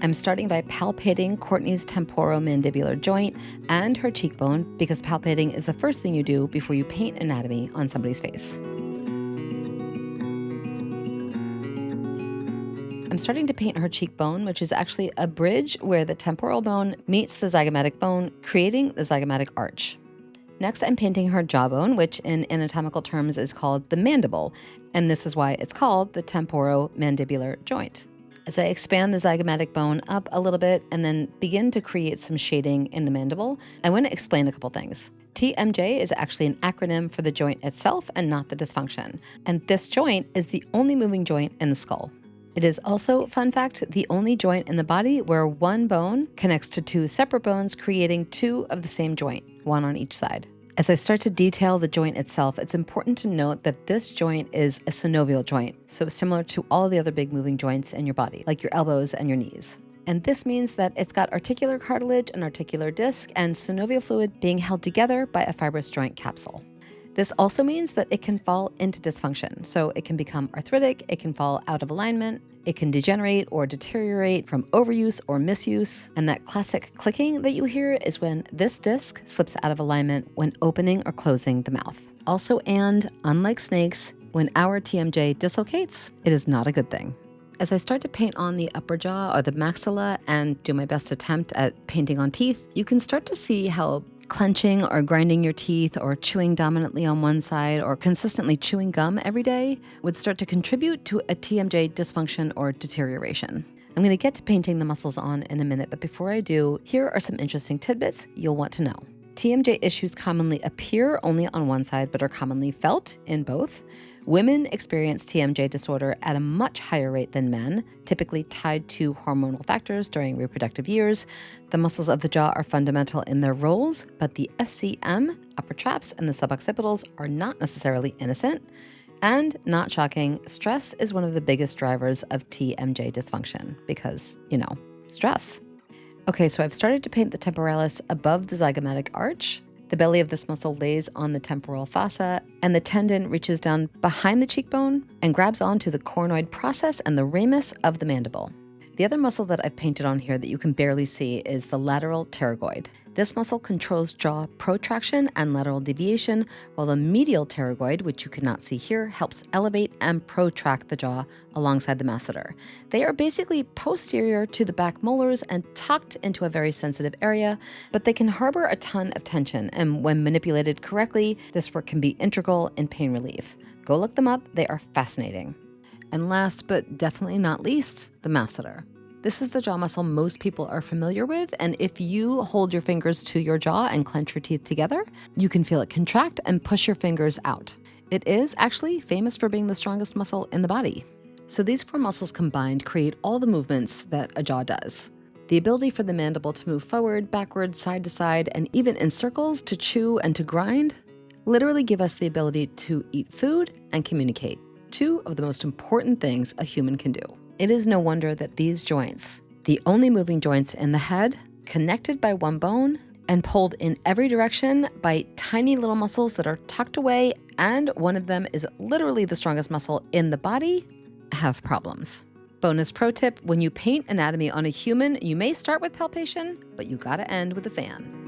I'm starting by palpating Courtney's temporomandibular joint and her cheekbone because palpating is the first thing you do before you paint anatomy on somebody's face. I'm starting to paint her cheekbone, which is actually a bridge where the temporal bone meets the zygomatic bone, creating the zygomatic arch. Next, I'm painting her jawbone, which in anatomical terms is called the mandible, and this is why it's called the temporomandibular joint. As I expand the zygomatic bone up a little bit and then begin to create some shading in the mandible, I want to explain a couple things. TMJ is actually an acronym for the joint itself and not the dysfunction, and this joint is the only moving joint in the skull. It is also, fun fact, the only joint in the body where one bone connects to two separate bones, creating two of the same joint, one on each side. As I start to detail the joint itself, it's important to note that this joint is a synovial joint, so similar to all the other big moving joints in your body, like your elbows and your knees. And this means that it's got articular cartilage and articular disc and synovial fluid being held together by a fibrous joint capsule. This also means that it can fall into dysfunction. So it can become arthritic, it can fall out of alignment, it can degenerate or deteriorate from overuse or misuse. And that classic clicking that you hear is when this disc slips out of alignment when opening or closing the mouth. Also, and unlike snakes, when our TMJ dislocates, it is not a good thing. As I start to paint on the upper jaw or the maxilla and do my best attempt at painting on teeth, you can start to see how clenching or grinding your teeth or chewing dominantly on one side or consistently chewing gum every day would start to contribute to a TMJ dysfunction or deterioration. I'm going to get to painting the muscles on in a minute, but before I do, here are some interesting tidbits you'll want to know. TMJ issues commonly appear only on one side, but are commonly felt in both. Women experience TMJ disorder at a much higher rate than men, typically tied to hormonal factors during reproductive years. The muscles of the jaw are fundamental in their roles, but the SCM, upper traps, and the suboccipitals are not necessarily innocent. And not shocking, stress is one of the biggest drivers of TMJ dysfunction because, stress. Okay, so I've started to paint the temporalis above the zygomatic arch. The belly of this muscle lays on the temporal fossa, and the tendon reaches down behind the cheekbone and grabs onto the coronoid process and the ramus of the mandible. The other muscle that I've painted on here that you can barely see is the lateral pterygoid. This muscle controls jaw protraction and lateral deviation, while the medial pterygoid, which you cannot see here, helps elevate and protract the jaw alongside the masseter. They are basically posterior to the back molars and tucked into a very sensitive area, but they can harbor a ton of tension, and when manipulated correctly, this work can be integral in pain relief. Go look them up, they are fascinating. And last, but definitely not least, the masseter. This is the jaw muscle most people are familiar with, and if you hold your fingers to your jaw and clench your teeth together, you can feel it contract and push your fingers out. It is actually famous for being the strongest muscle in the body. So these four muscles combined create all the movements that a jaw does. The ability for the mandible to move forward, backward, side to side, and even in circles to chew and to grind, literally give us the ability to eat food and communicate, two of the most important things a human can do. It is no wonder that these joints, the only moving joints in the head, connected by one bone and pulled in every direction by tiny little muscles that are tucked away, and one of them is literally the strongest muscle in the body, have problems. Bonus pro tip, when you paint anatomy on a human, you may start with palpation, but you gotta end with a fan.